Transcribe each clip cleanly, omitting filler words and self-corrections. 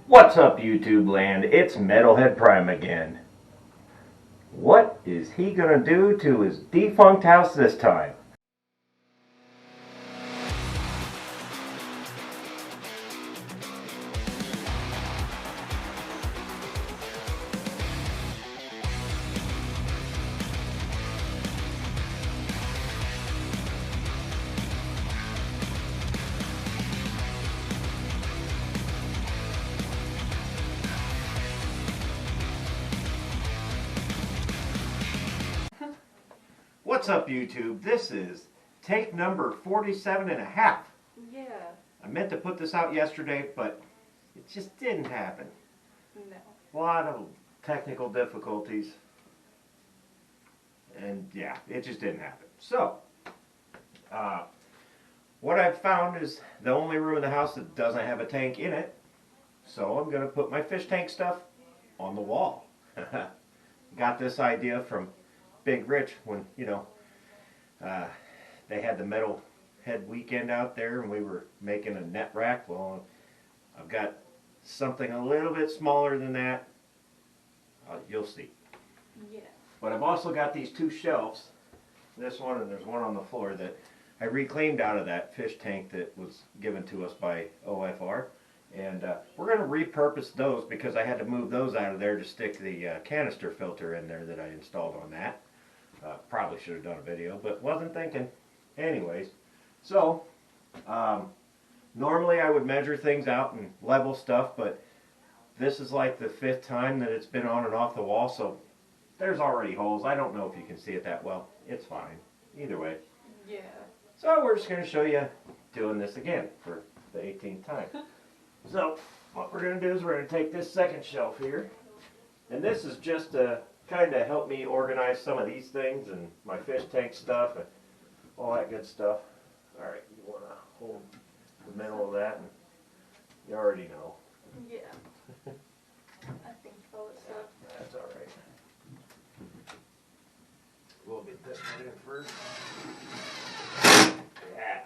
What's up, YouTube land? It's Metalhead Prime again. What is he gonna do to his defunct house this time? What's up, YouTube? This is take number 47 and a half. Yeah. I meant to put this out yesterday, but it just didn't happen. No. A lot of technical difficulties. And yeah, it just didn't happen. So, what I've found is the only room in the house that doesn't have a tank in it. So I'm going to put my fish tank stuff on the wall. Got this idea from Big Rich when, they had the metal head weekend out there and we were making a net rack. Well, I've got something a little bit smaller than that. You'll see. Yeah. But I've also got these two shelves, this one and there's one on the floor, that I reclaimed out of that fish tank that was given to us by OFR. And we're going to repurpose those because I had to move those out of there to stick the canister filter in there that I installed on that. Probably should have done a video, but wasn't thinking. Anyways, so normally I would measure things out and level stuff, but this is like the 5th time that it's been on and off the wall, so there's already holes. I don't know if you can see it that well. It's fine. Either way. Yeah. So we're just going to show you doing this again for the 18th time. So what we're going to do is we're going to take this second shelf here, and this is just to kind of help me organize some of these things and my fish tank stuff and all that good stuff. Alright, you want to hold the middle of that, and you already know. Yeah. I think all it's up. That's alright. We'll get this one in first. Yeah,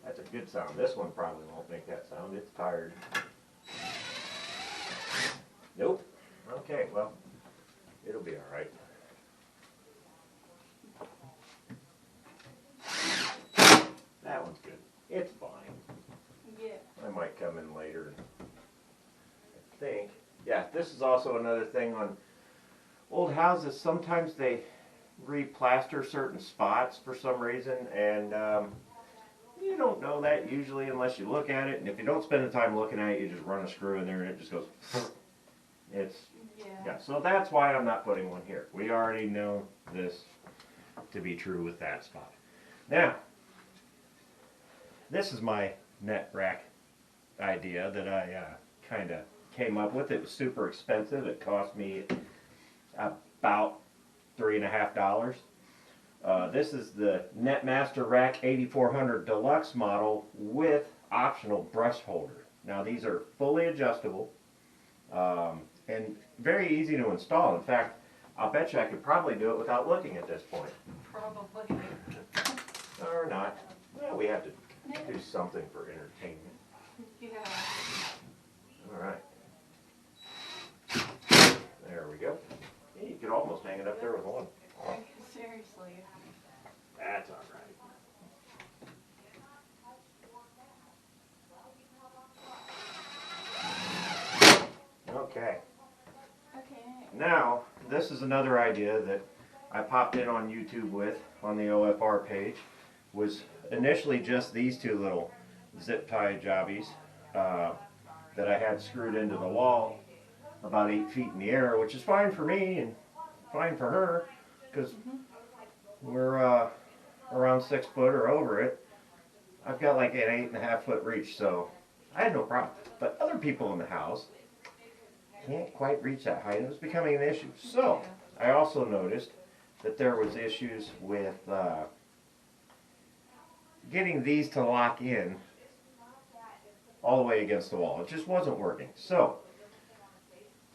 that's a good sound. This one probably won't make that sound. It's tired. Nope. Okay, well, it'll be alright. That one's good. It's fine. Yeah. I might come in later. I think. Yeah, this is also another thing on old houses. Sometimes they replaster certain spots for some reason, and you don't know that usually unless you look at it. And if you don't spend the time looking at it, you just run a screw in there and it just goes. It's yeah. So that's why I'm not putting one here. We already know this to be true with that spot. Now, this is my net rack idea that I kind of came up with. It was super expensive. It cost me about $3.50. This is the Netmaster Rack 8400 Deluxe model with optional brush holder. Now these are fully adjustable and very easy to install. In fact, I'll bet you I could probably do it without looking at this point. Probably. Or not. Well, we have to do something for entertainment. Yeah. Alright. There we go. You could almost hang it up there with one. Seriously. That's alright. Okay. Okay. Now, this is another idea that I popped in on YouTube with, on the OFR page, was initially just these two little zip tie jobbies that I had screwed into the wall about 8 feet in the air, which is fine for me and fine for her, because we're around 6 foot or over it. I've got like an 8.5 foot reach, so I had no problem. But other people in the house can't quite reach that height, and it was becoming an issue. So I also noticed that there was issues with getting these to lock in all the way against the wall. It just wasn't working. So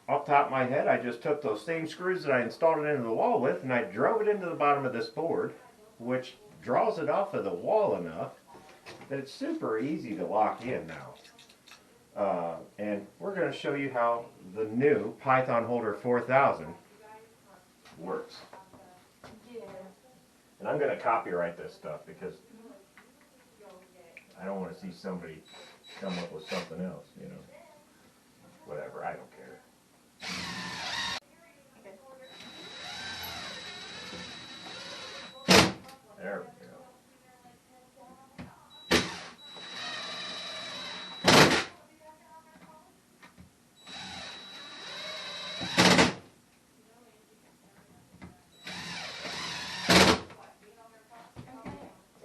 off the top of my head, I just took those same screws that I installed it into the wall with, and I drove it into the bottom of this board, which draws it off of the wall enough that it's super easy to lock in now. And we're going to show you how the new Python Holder 4000 works. Yeah. And I'm going to copyright this stuff because I don't want to see somebody come up with something else, you know. Whatever, I don't care. There we go.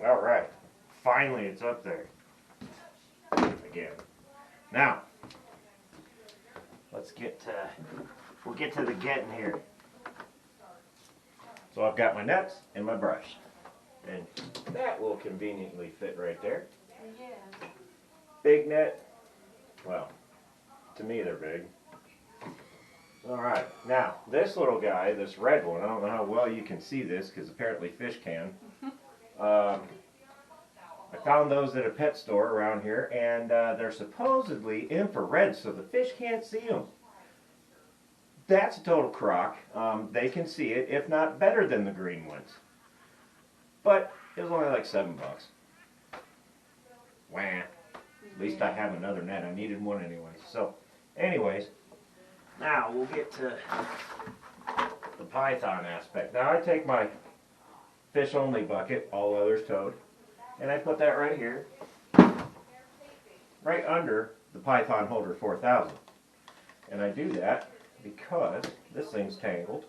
All right, finally it's up there. Again. Now, we'll get to the getting here. So I've got my nuts and my brush. And that will conveniently fit right there. Yeah. Big net, well, to me they're big. Alright, now this little guy, this red one, I don't know how well you can see this because apparently fish can. I found those at a pet store around here, and they're supposedly infrared so the fish can't see them. That's a total crock. They can see it, if not better than the green ones. But it was only like $7. Wah. At least I have another net. I needed one anyway. So, anyways, now we'll get to the Python aspect. Now I take my fish only bucket, all others towed, and I put that right here, right under the Python Holder 4000. And I do that because this thing's tangled.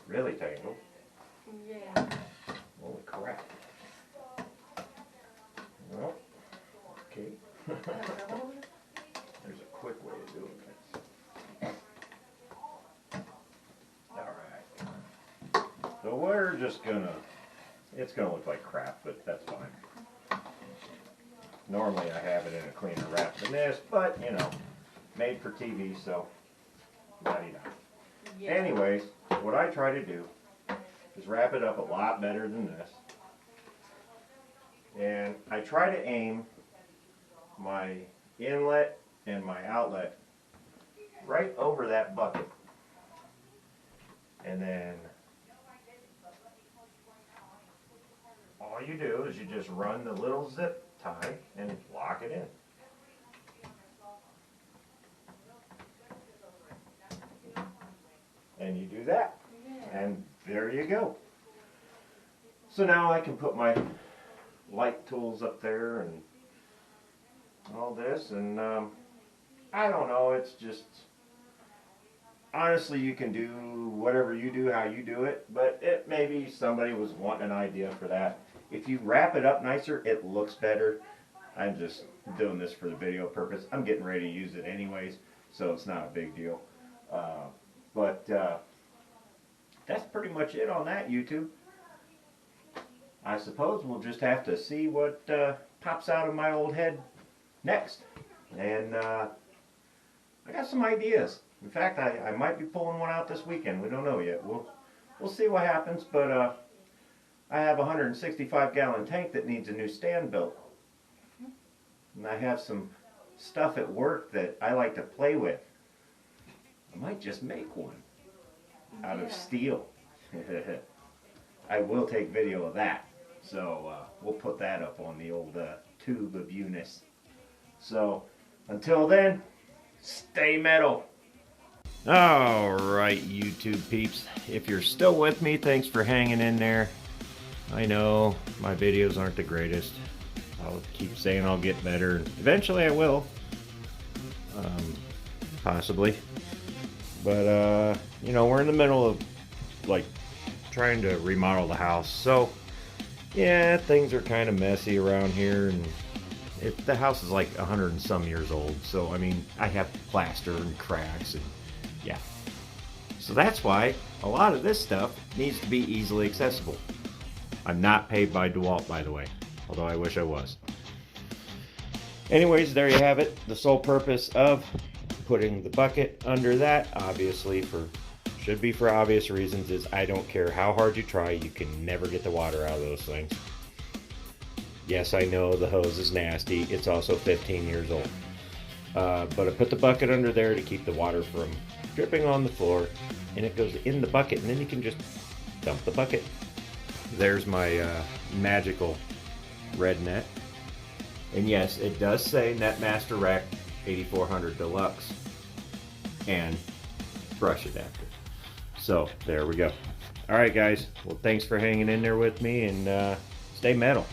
Really tangled. Yeah. Holy crap. Well, okay. There's a quick way of doing this. Alright. So we're just gonna, it's gonna look like crap, but that's fine. Normally I have it in a cleaner wrap than this, but you know, made for TV, so la-di-da. Yeah. Anyways, what I try to do is wrap it up a lot better than this. And I try to aim my inlet and my outlet right over that bucket. And then all you do is you just run the little zip tie and lock it in. And you do that. And there you go. So now I can put my light tools up there and all this, and I don't know, it's just, honestly you can do whatever you do, how you do it, but it maybe somebody was wanting an idea for that. If you wrap it up nicer, it looks better. I'm just doing this for the video purpose. I'm getting ready to use it anyways, so it's not a big deal. But that's pretty much it on that, YouTube. I suppose we'll just have to see what pops out of my old head next. And I got some ideas. In fact, I might be pulling one out this weekend. We don't know yet. We'll see what happens. But I have a 165-gallon tank that needs a new stand built. And I have some stuff at work that I like to play with. I might just make one out of steel. I will take video of that. So we'll put that up on the old tube of Eunice. So until then, stay metal. Alright, YouTube peeps. If you're still with me, thanks for hanging in there. I know my videos aren't the greatest. I'll keep saying I'll get better. Eventually I will. Possibly. But, you know, we're in the middle of, like, trying to remodel the house. So, yeah, things are kind of messy around here. And the house is like 100 and some years old. So, I mean, I have plaster and cracks and, yeah. So that's why a lot of this stuff needs to be easily accessible. I'm not paid by DeWalt, by the way. Although I wish I was. Anyways, there you have it. The sole purpose of putting the bucket under that, obviously should be for obvious reasons, is I don't care how hard you try, you can never get the water out of those things. Yes, I know the hose is nasty. It's also 15 years old. But I put the bucket under there to keep the water from dripping on the floor, and it goes in the bucket, and then you can just dump the bucket. There's my magical red net. And yes, it does say Netmaster Rack 8400 Deluxe and brush adapter. So there we go. All right, guys. Well, thanks for hanging in there with me, and stay metal.